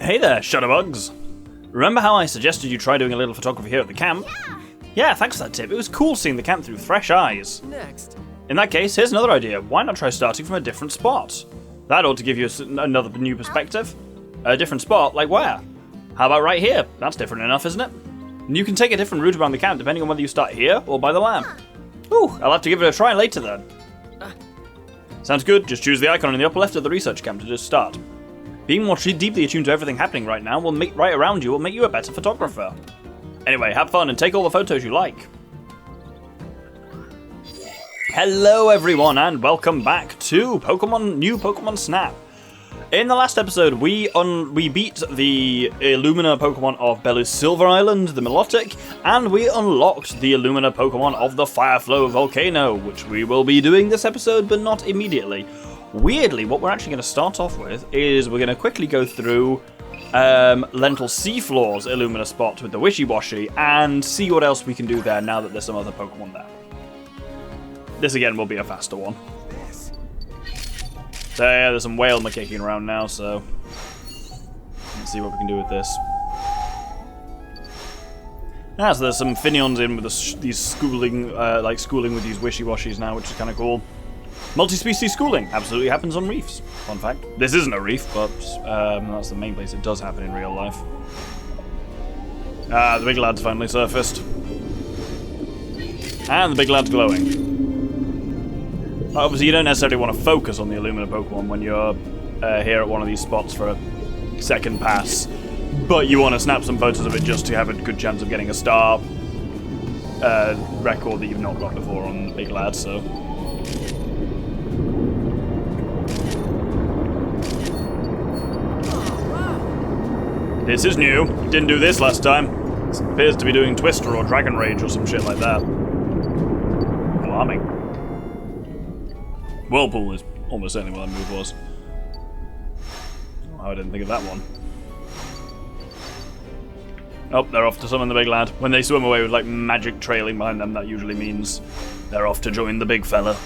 Hey there, Shutterbugs! Remember how I suggested you try doing a little photography here at the camp? Yeah, thanks for that tip. It was cool seeing the camp through fresh eyes. Next. In that case, here's another idea. Why not try starting from a different spot? That ought to give you another new perspective. A different spot? Like where? How about right here? That's different enough, isn't it? And you can take a different route around the camp depending on whether you start here or by the lamp. Ooh, I'll have to give it a try later then. Sounds good. Just choose the icon in the upper left of the research camp to just start. Being more deeply attuned to everything happening right now right around you will make you a better photographer. Anyway, have fun and take all the photos you like. Hello everyone and welcome back to new Pokemon Snap. In the last episode, we beat the Illumina Pokemon of Belusylva Island, the Milotic, and we unlocked the Illumina Pokemon of the Fireflow Volcano, which we will be doing this episode, but not immediately. Weirdly, what we're actually going to start off with is we're going to quickly go through Lental Seafloor's Illumina spot with the Wishy-Washy and see what else we can do there now that there's some other Pokemon there. This again will be a faster one. So yeah, there's some whale kicking around now, so let's see what we can do with this. So there's some Finneons in with these schooling with these Wishy-Washies now, which is kind of cool. Multi-species schooling absolutely happens on reefs. Fun fact. This isn't a reef, but that's the main place it does happen in real life. The big lad's finally surfaced. And the big lad's glowing. Obviously, you don't necessarily want to focus on the Illumina Pokemon when you're here at one of these spots for a second pass, but you want to snap some photos of it just to have a good chance of getting a star record that you've not got before on the big lad, so... This is new. Didn't do this last time. This appears to be doing Twister or Dragon Rage or some shit like that. Alarming. Whirlpool is almost certainly what that move was. Oh, I didn't think of that one. Oh, they're off to summon the big lad. When they swim away with like magic trailing behind them, that usually means they're off to join the big fella.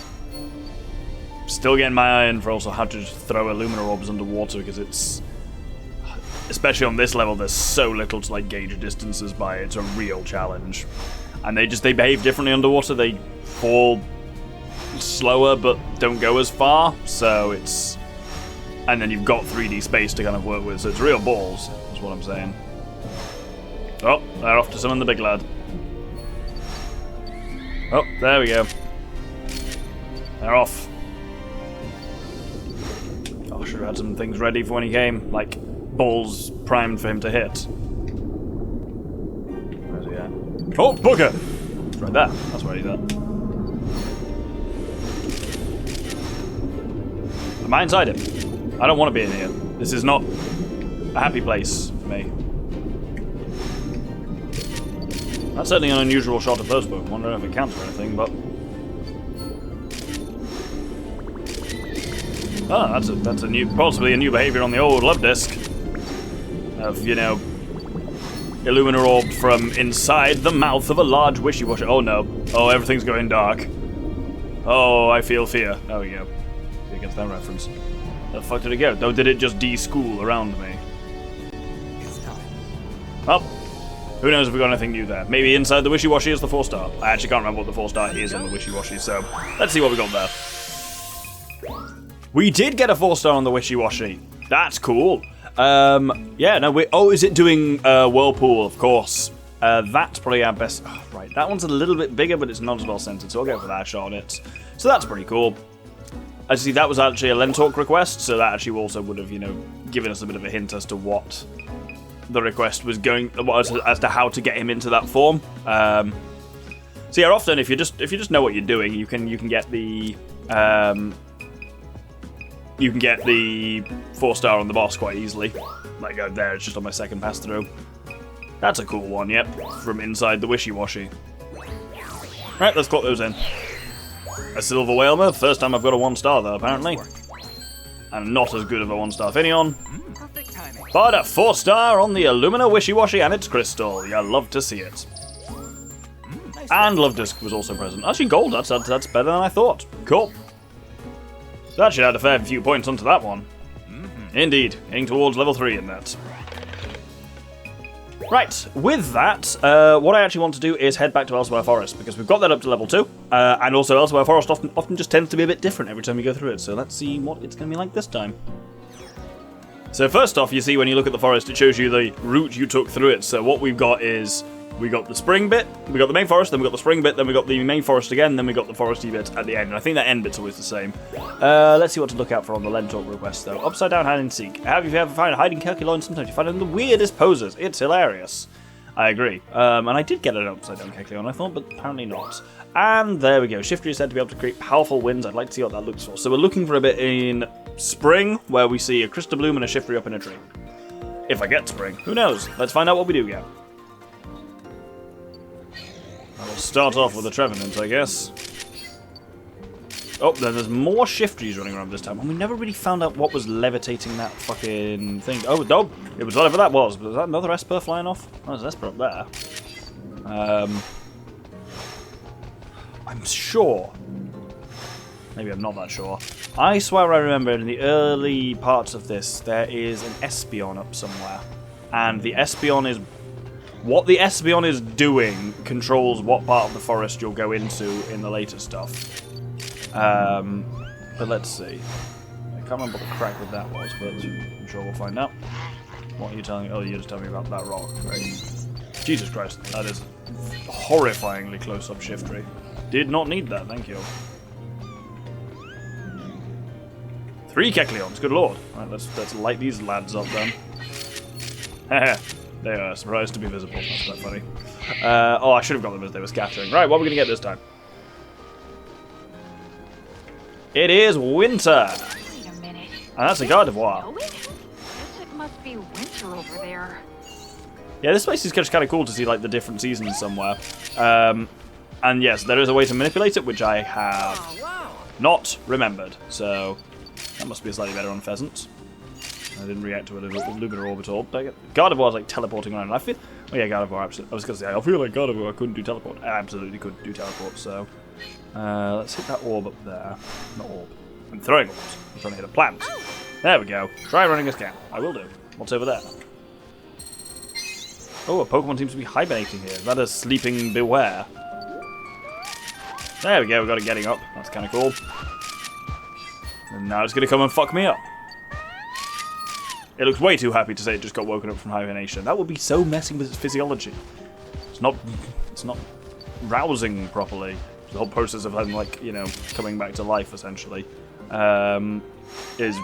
Still getting my eye in for also how to throw Illumina orbs underwater because it's... Especially on this level, there's so little to like gauge distances by. It's a real challenge. And they behave differently underwater. They fall slower but don't go as far, so it's... And then you've got 3D space to kind of work with, so it's real balls, is what I'm saying. Oh, they're off to summon the big lad. Oh, there we go. They're off. Oh, I should have had some things ready for when he came, like balls primed for him to hit. Where's he at? Oh, Booker! It's right there, that's where he's at. Am I inside him? I don't want to be in here. This is not a happy place for me. That's certainly an unusual shot of those Pokemon. I don't know if it counts for anything, but... Oh, that's a new, possibly a new behavior on the old love disc. Of, you know, Illumina orb from inside the mouth of a large Wishy-Washy. Oh no. Oh, everything's going dark. Oh, I feel fear. There we go. Against that reference. Where the fuck did it go? Though, did it just de-school around me? Well, who knows if we got anything new there. Maybe inside the Wishy-Washy is the 4-star. I actually can't remember what the 4-star is on the Wishy-Washy, so let's see what we got there. We did get a 4-star on the Wishy-Washy. That's cool. Yeah, no, oh, is it doing Whirlpool? Of course. That's probably our best... Oh, right, that one's a little bit bigger, but it's not as well centered, so I'll go for that shot on it. So that's pretty cool. As you see, that was actually a Lentalk request, so that actually also would have, you know, given us a bit of a hint as to what the request was going... as to how to get him into that form. So yeah, often if you just know what you're doing, you can get the... You can get the 4-star on the boss quite easily. Like there, it's just on my second pass through. That's a cool one, yep. From inside the Wishy-Washy. Right, let's clock those in. A Silver Whalmer, first time I've got a 1-star though, apparently. And not as good of a 1-star Finneon. But a 4-star on the Illumina Wishy-Washy and its crystal. You love to see it. And Love Disc was also present. Actually, gold, that's better than I thought. Cool. That should add a fair few points onto that one. Indeed, heading towards level 3 in that. Right, with that, what I actually want to do is head back to Belusylva Forest, because we've got that up to level 2, and also Belusylva Forest often just tends to be a bit different every time you go through it, so let's see what it's going to be like this time. So first off, you see when you look at the forest, it shows you the route you took through it, so what we've got is, we got the spring bit, we got the main forest, then we got the spring bit, then we got the main forest again, then we got the foresty bit at the end, and I think that end bit's always the same. Let's see what to look out for on the Lental request, though. Upside down hide and seek. Have you ever found a hiding Kekleon? Sometimes you find them in the weirdest poses. It's hilarious. I agree. And I did get an upside down Kekleon, I thought, but apparently not. And there we go. Shifter is said to be able to create powerful winds. I'd like to see what that looks for. So we're looking for a bit in spring, where we see a Crystal Bloom and a Shifter up in a tree. If I get spring. Who knows? Let's find out what we do get. I'll start off with a Trevenant, I guess. Oh, there's more Shifties running around this time. And we never really found out what was levitating that fucking thing. Oh, no, it was whatever that was. Was that another Esper flying off? Oh, there's an Esper up there. I'm sure. Maybe I'm not that sure. I swear I remember in the early parts of this, there is an Espeon up somewhere. And the Espeon is... What the Espeon is doing controls what part of the forest you'll go into in the later stuff. But let's see. I can't remember what the crack with that was, but I'm sure we'll find out. What are you telling me? Oh, you're just telling me about that rock, right? Jesus Christ, that is horrifyingly close-up Shiftry. Did not need that, thank you. 3 Kekleons, good lord. Right, let's light these lads up then. Haha. They are surprised to be visible. That's quite funny. Oh, I should have got them as they were scattering. Right, what are we going to get this time? It is winter! Wait a minute. And that's a Gardevoir. Guess it must be winter over there. Yeah, this place is just kind of cool to see like the different seasons somewhere. And yes, there is a way to manipulate it, which I have not remembered. So that must be slightly better on Pheasant. I didn't react to it a Luminar Orbital. Gardevoir's like teleporting around. I feel... Oh yeah, Gardevoir, absolutely. I was going to say, I feel like Gardevoir couldn't do teleport. I absolutely couldn't do teleport, so... let's hit that orb up there. Not orb. I'm throwing orbs. I'm trying to hit a plant. There we go. Try running a scan. I will do. What's over there? Oh, a Pokemon seems to be hibernating here. Is that a sleeping beware? There we go. We got it getting up. That's kind of cool. And now it's going to come and fuck me up. It looks way too happy to say it just got woken up from hibernation. That would be so messing with its physiology. It's not rousing properly. The whole process of having, like, you know, coming back to life, essentially, is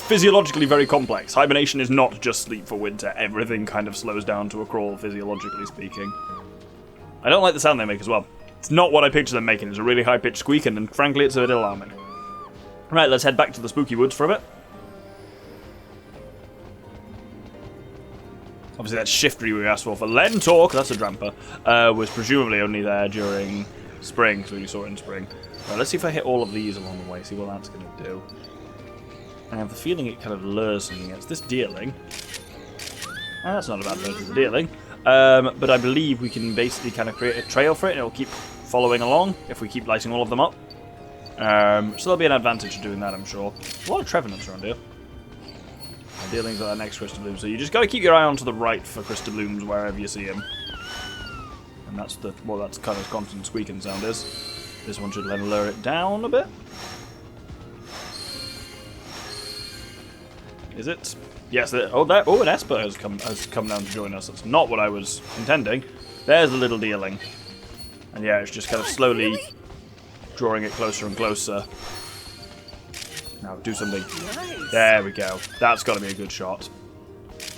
physiologically very complex. Hibernation is not just sleep for winter. Everything kind of slows down to a crawl, physiologically speaking. I don't like the sound they make as well. It's not what I picture them making. It's a really high-pitched squeaking, and frankly, it's a bit alarming. Right, let's head back to the spooky woods for a bit. Obviously, that Shiftry we asked for Lental, that's a Dramper, was presumably only there during spring, so you saw it in spring. Right, let's see if I hit all of these along the way, see what that's going to do. I have the feeling it kind of lures something else. This Deerling. That's not a bad version of the Deerling. But I believe we can basically kind of create a trail for it, and it'll keep following along if we keep lighting all of them up. So there'll be an advantage to doing that, I'm sure. A lot of Trevenants around here. Dealings at that next Crystal Bloom, so you just got to keep your eye on to the right for Crystal Blooms wherever you see them. And that's the that's kind of constant squeaking sound is. This one should then lower it down a bit. Is it? Yes. Oh, an Esper has come down to join us. That's not what I was intending. There's a little Dealing, and yeah, it's just kind of slowly drawing it closer and closer. Now do something. Nice. There we go. That's got to be a good shot.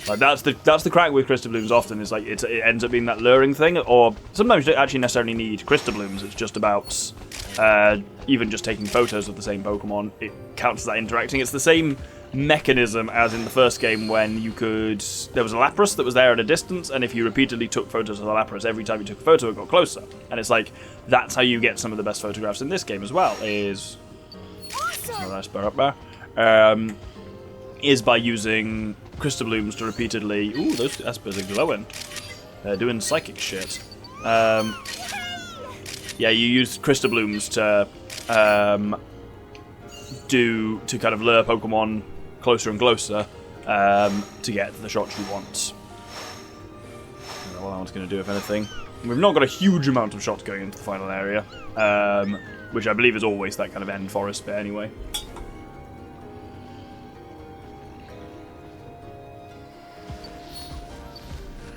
Like that's the crack with Crystal Blooms often is like it ends up being that luring thing, or sometimes you don't actually necessarily need Crystal Blooms. It's just about even just taking photos of the same Pokemon. It counts as that interacting. It's the same mechanism as in the first game when you could. There was a Lapras that was there at a distance, and if you repeatedly took photos of the Lapras, every time you took a photo, it got closer. And it's like that's how you get some of the best photographs in this game as well. Is another Esper up there. Is by using Crystal Blooms to repeatedly... Ooh, those Espers are glowing. They're doing psychic shit. Yeah, you use Crystal Blooms to kind of lure Pokemon closer and closer to get the shots you want. know what that one's going to do, if anything. We've not got a huge amount of shots going into the final area, which I believe is always that kind of end forest bit anyway.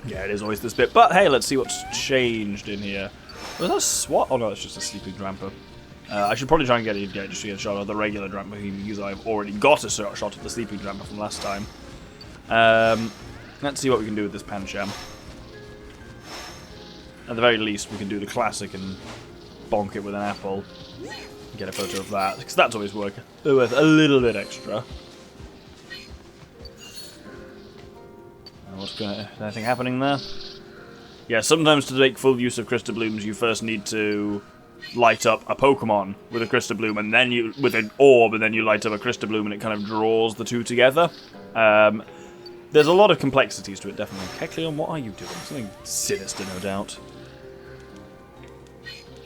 Yeah, it is always this bit. But hey, let's see what's changed in here. Was that a SWAT? Oh no, it's just a sleeping Drampa. I should probably try and just get a shot of the regular Drampa because I've already got a shot of the sleeping Drampa from last time. Let's see what we can do with this Pancham. At the very least, we can do the classic and bonk it with an apple. Get a photo of that, because that's always worth a little bit extra. Anything happening there? Yeah, sometimes to make full use of Crystal Blooms, you first need to light up a Pokemon with a Crystal Bloom, and then you with an orb, and then you light up a Crystal Bloom, and it kind of draws the two together. There's a lot of complexities to it, definitely. Kecleon, what are you doing? Something sinister, no doubt.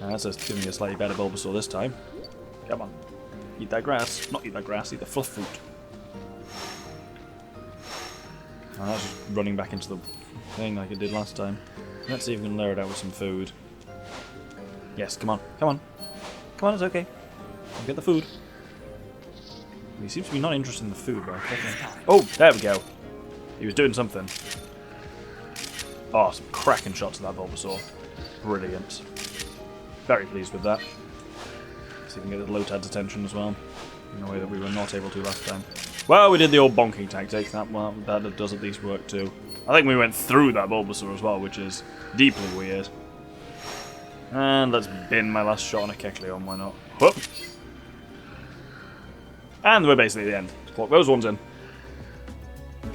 That's giving me a slightly better Bulbasaur this time. Come on. Eat that grass. Not eat that grass, eat the fluff fruit. Oh, that's just running back into the thing like it did last time. Let's see if we can lure it out with some food. Yes, come on. Come on. Come on, it's okay. I'll get the food. He seems to be not interested in the food, though. Oh, there we go. He was doing something. Oh, some cracking shots of that Bulbasaur. Brilliant. Very pleased with that. See if we can get the Lotad's attention as well. In a way that we were not able to last time. Well, we did the old bonking tactic. That does at least work too. I think we went through that Bulbasaur as well, which is deeply weird. And let's bin my last shot on a Kecleon, why not? Whoop! And we're basically at the end. Clock those ones in.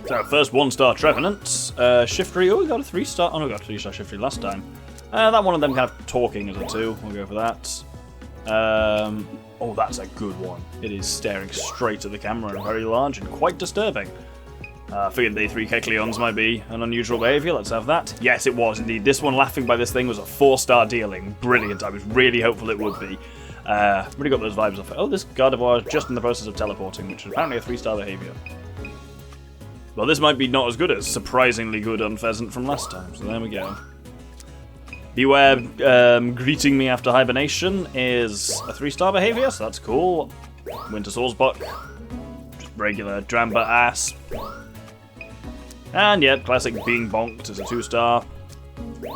So, first 1-star Trevenant. Shiftry, oh, we got a 3-star. Oh, no, we got a 3-star Shiftry last time. That one of them kind of talking as a 2. We'll go for that. Oh, that's a good one. It is staring straight at the camera and very large and quite disturbing. Figured the 3 Kecleons might be an unusual behaviour. Let's have that. Yes, it was indeed. This one laughing by this thing was a 4-star dealing. Brilliant. I was really hopeful it would be. Really got those vibes off it. Oh, this Gardevoir is just in the process of teleporting, which is apparently a 3-star behaviour. Well, this might be not as good as surprisingly good Unpheasant from last time, so there we go. Beware, greeting me after hibernation is a 3-star behaviour, so that's cool. Winter Swordsbuck, just regular Drampa ass. And yeah, classic being bonked as a 2-star.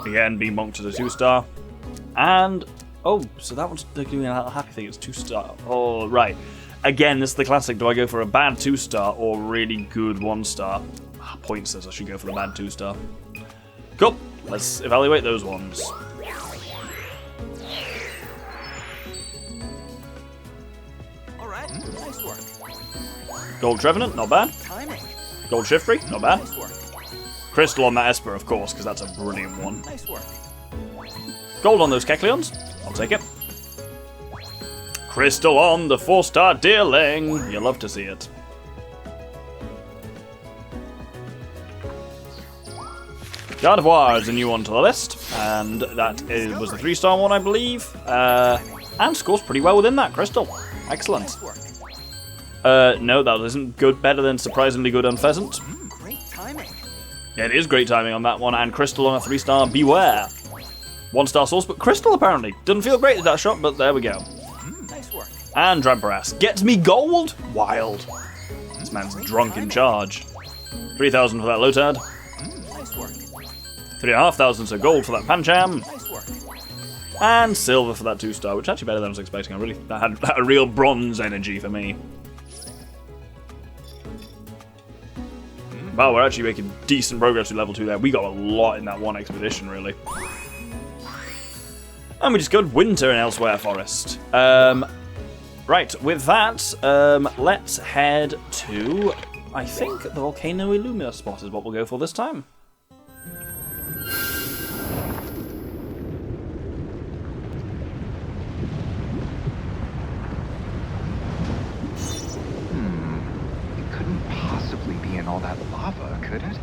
Again, being bonked as a 2-star. And, oh, so that one's doing a happy thing, it's 2-star. Oh, right. Again, this is the classic, do I go for a bad 2-star or really good 1-star? Point says I should go for a bad 2-star. Cool. Let's evaluate those ones. Alright, nice work. Gold Trevenant, not bad. Timing. Gold Shiftry, not bad. Nice work. Crystal on that Esper, of course, because that's a brilliant one. Nice work. Gold on those Kecleons, I'll take it. Crystal on the 4-star dealing. You love to see it. Gardevoir is a new one to the list, and that was the 3-star one, I believe. And scores pretty well within that, Crystal. Excellent. Nice work. No, that isn't good. Better than surprisingly good Unpheasant. Great timing. Yeah, it is great timing on that one, and Crystal on a 3-star Beware. 1-star Source, but Crystal apparently. Doesn't feel great with that shot, but there we go. Nice work. And Drampa gets me gold? Wild. This man's drunk in charge. 3,000 for that Lotad. Nice work. 3,500, so gold for that Pancham. Nice work. And silver for that 2-star, which is actually better than I was expecting. That had a real bronze energy for me. Wow, we're actually making decent progress with level 2 there. We got a lot in that one expedition, really. And we just got Winter in Elsewhere Forest. Right, with that, let's head to, I think, the Volcano Illumina spot is what we'll go for this time. It couldn't possibly be in all that lava, could it?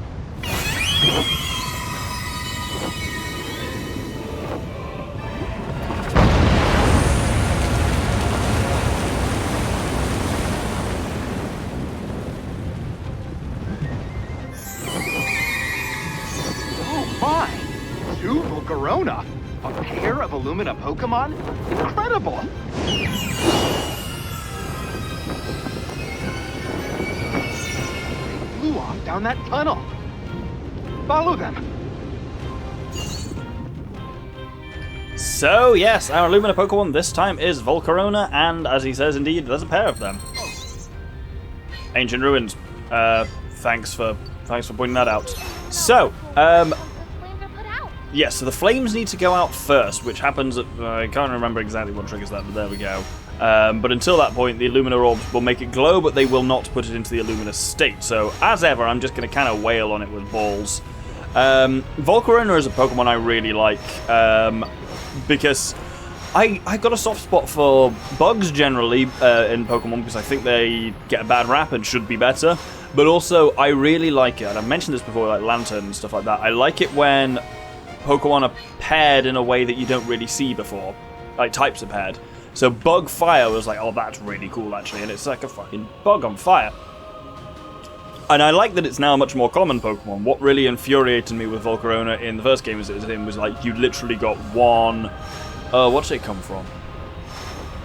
Oh my! Volcarona? A pair of Illumina Pokemon? Incredible! They flew off down that tunnel. Follow them. So, yes, our Illumina Pokemon this time is Volcarona, and as he says, indeed, there's a pair of them. Ancient Ruins. Thanks for pointing that out. So, Flames are put out. yes, so the flames need to go out first, which happens at... I can't remember exactly what triggers that, but there we go. But until that point, the Illumina Orbs will make it glow, but they will not put it into the Illumina state. So, as ever, I'm just going to kind of wail on it with balls. Volcarona is a Pokemon I really like, because I got a soft spot for bugs generally in Pokemon, because I think they get a bad rap and should be better. But also, I really like it, and I've mentioned this before, like Lantern and stuff like that. I like it when Pokemon are paired in a way that you don't really see before. Like, types are paired. So Bug Fire was like, oh, that's really cool, actually, and it's like a fucking bug on fire. And I like that it's now a much more common Pokemon. What really infuriated me with Volcarona in the first game was like, you literally got one... what's it come from?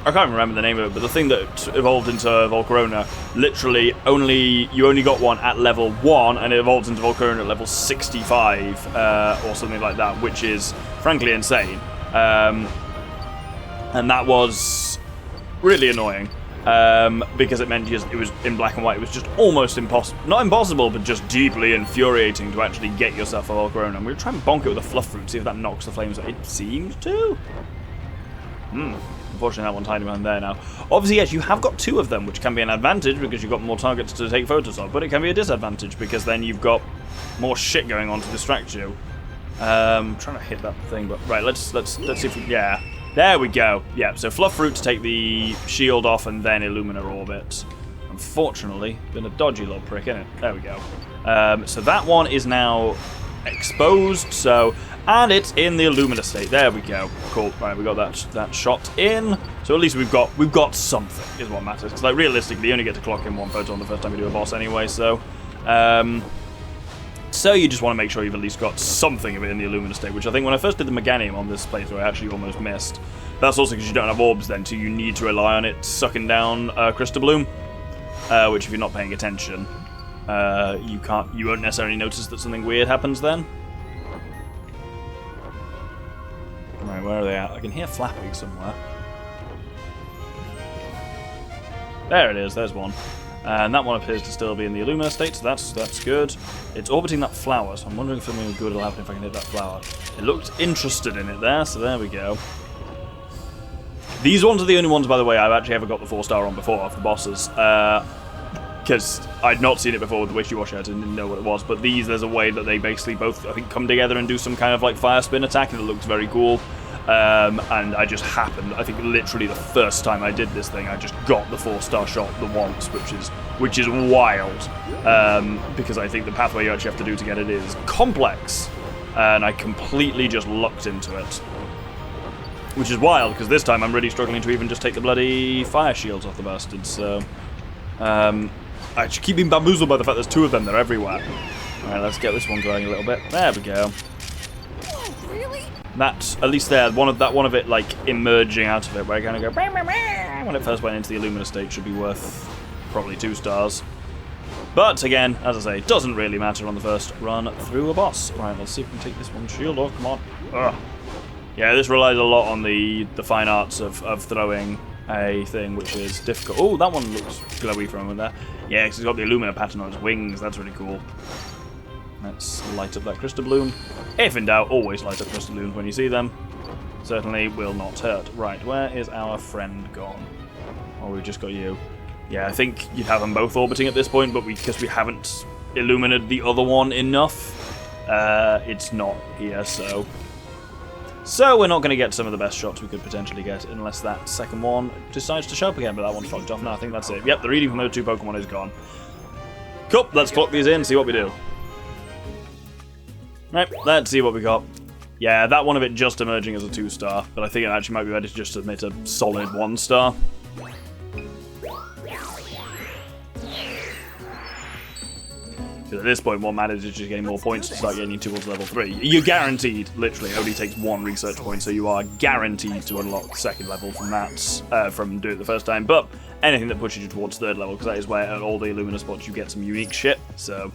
I can't remember the name of it, but the thing that evolved into Volcarona, literally you only got one at level 1, and it evolved into Volcarona at level 65, or something like that, which is frankly insane. And that was really annoying, because it meant it was in black and white. It was just almost impossible, not impossible, but just deeply infuriating to actually get yourself a Volcarona. I'm going to try and bonk it with a Fluff Fruit, see if that knocks the flames out. It seems to. Unfortunately, that one's hiding behind there now. Obviously, yes, you have got 2 of them, which can be an advantage because you've got more targets to take photos of, but it can be a disadvantage because then you've got more shit going on to distract you. I'm trying to hit that thing, but right, let's see if we, yeah, there we go. Yeah, so Fluff Fruit to take the shield off, and then Illumina Orbit. Unfortunately, been a dodgy little prick, isn't it? There we go. So that one is now exposed, and it's in the Illumina state. There we go. Cool. Right, we got that shot in. So at least we've got something, is what matters. Because like realistically, you only get to clock in 1 photon the first time you do a boss anyway. So, so you just want to make sure you've at least got something of it in the Illumina state. Which I think when I first did the Meganium on this playthrough, I actually almost missed. That's also because you don't have orbs then, so you need to rely on it sucking down Crystal Bloom. Which if you're not paying attention, you won't necessarily notice that something weird happens then. Right, where are they at? I can hear flapping somewhere. There it is, there's one. And that one appears to still be in the Illumina state, so that's good. It's orbiting that flower, so I'm wondering if something good will happen if I can hit that flower. It looked interested in it there, so there we go. These ones are the only ones, by the way, I've actually ever got the 4-star on before, of the bosses. Because I'd not seen it before with the Wishy-Washy, I didn't know what it was. But these, there's a way that they basically both, I think, come together and do some kind of like fire spin attack, and it looks very cool. And I just happened, I think literally the first time I did this thing, I just got the 4-star shot the once, which is wild. Because I think the pathway you actually have to do to get it is complex. And I completely just lucked into it. Which is wild, because this time I'm really struggling to even just take the bloody fire shields off the bastards, so... I just keep being bamboozled by the fact there's 2 of them, they're everywhere. Alright, let's get this one going a little bit. There we go. Really? That's, at least there, one of it, like, emerging out of it, where I kind of go... When it first went into the Illumina state, should be worth probably 2 stars. But, again, as I say, it doesn't really matter on the first run through a boss. Right, let's see if we can take this one shield off, come on. Ugh. Yeah, this relies a lot on the fine arts of throwing a thing, which is difficult. Oh, that one looks glowy from in there. Yeah, because it's got the Illumina pattern on its wings. That's really cool. Let's light up that Crystal Bloom. If in doubt, always light up Crystal Blooms when you see them. Certainly will not hurt. Right, where is our friend gone? Oh, we've just got you. Yeah, I think you'd have them both orbiting at this point, but because we haven't illuminated the other one enough, it's not here, so... So we're not going to get some of the best shots we could potentially get unless that second one decides to show up again, but that one's fucked off now. I think that's it. Yep, the reading from those 2 Pokemon is gone. Cool, let's clock these in, see what we do. Right, let's see what we got. Yeah, that one of it just emerging as a 2-star, but I think it actually might be better to just submit a solid 1-star. Because at this point, what matters is just getting more points to start getting towards level 3. You're guaranteed, literally, it only takes 1 research point, so you are guaranteed to unlock second level from that, from doing it the first time. But anything that pushes you towards third level, because that is where at all the Illumina spots you get some unique shit, so...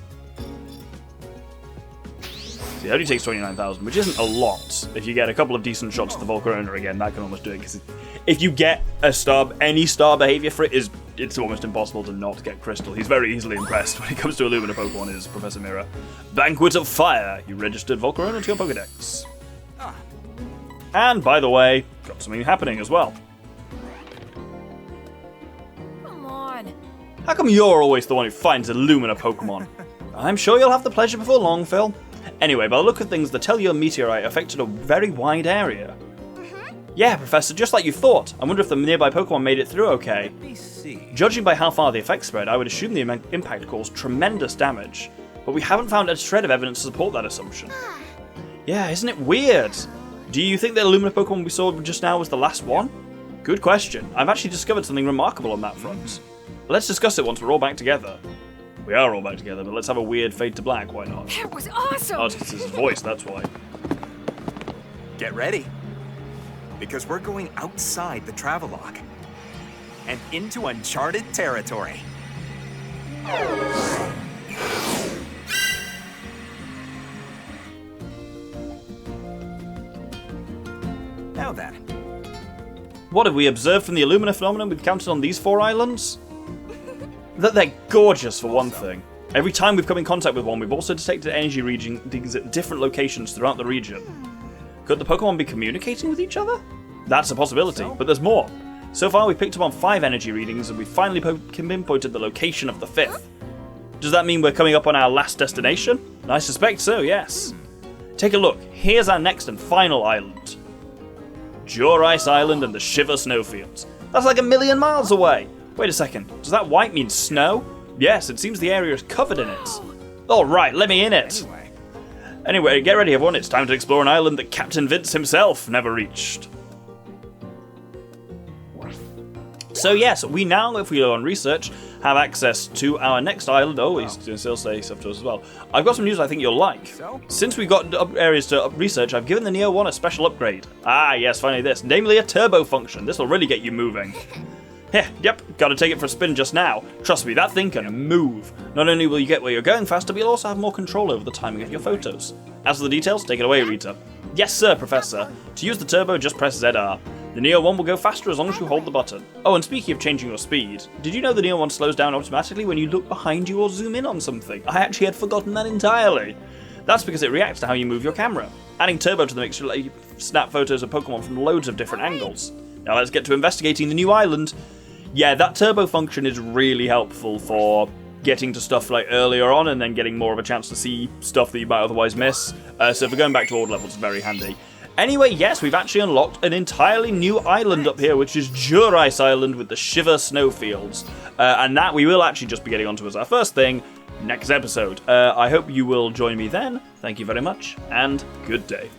See, it only takes 29,000, which isn't a lot. If you get a couple of decent shots at the Volcano again, that can almost do it, because if you get a star, any star behavior for it, it's almost impossible to not get Crystal. He's very easily impressed when it comes to Illumina Pokemon, is Professor Mira. Banquet of Fire. You registered Volcano to your Pokedex. And, by the way, got something happening as well. Come on. How come you're always the one who finds Illumina Pokemon? I'm sure you'll have the pleasure before long, Phil. Anyway, by the look of things, the Telio meteorite affected a very wide area. Yeah, Professor, just like you thought. I wonder if the nearby Pokemon made it through okay. Let me see. Judging by how far the effects spread, I would assume the impact caused tremendous damage. But we haven't found a shred of evidence to support that assumption. Yeah, isn't it weird? Do you think the Illumina Pokemon we saw just now was the last one? Good question. I've actually discovered something remarkable on that front. Let's discuss it once we're all back together. We are all back together, but let's have a weird fade to black, why not? That was awesome. Oh, it's his voice, that's why. Get ready. Because we're going outside the travelogue and into uncharted territory. Now then. What have we observed from the Illumina phenomenon we've counted on these 4 islands? That they're gorgeous, for one thing. Every time we've come in contact with one, we've also detected energy readings at different locations throughout the region. Could the Pokemon be communicating with each other? That's a possibility, but there's more. So far, we've picked up on 5 energy readings, and we've finally pinpointed the location of the 5th. Does that mean we're coming up on our last destination? I suspect so, yes. Take a look. Here's our next and final island. Jure Ice Island and the Shiver Snowfields. That's like 1,000,000 miles away. Wait a second, does that white mean snow? Yes, it seems the area is covered in it. Alright, let me in it. Anyway, get ready everyone, it's time to explore an island that Captain Vince himself never reached. So yes, we now, if we go on research, have access to our next island. Oh, he's going to still say stuff to us as well. I've got some news I think you'll like. Since we've got areas to research, I've given the Neo 1 a special upgrade. Ah, yes, finally this. Namely a turbo function. This will really get you moving. Yep, gotta take it for a spin just now. Trust me, that thing can move. Not only will you get where you're going faster, but you'll also have more control over the timing of your photos. As for the details, take it away, Rita. Yes, sir, Professor. To use the turbo, just press ZR. The Neo 1 will go faster as long as you hold the button. Oh, and speaking of changing your speed, did you know the Neo 1 slows down automatically when you look behind you or zoom in on something? I actually had forgotten that entirely. That's because it reacts to how you move your camera. Adding turbo to the mix will let you snap photos of Pokemon from loads of different angles. Now let's get to investigating the new island. Yeah, that turbo function is really helpful for getting to stuff like earlier on and then getting more of a chance to see stuff that you might otherwise miss. So for going back to old levels, it's very handy. Anyway, yes, we've actually unlocked an entirely new island up here, which is Jure Ice Island with the Shiver Snowfields. And that we will actually just be getting onto as our first thing next episode. I hope you will join me then. Thank you very much, and good day.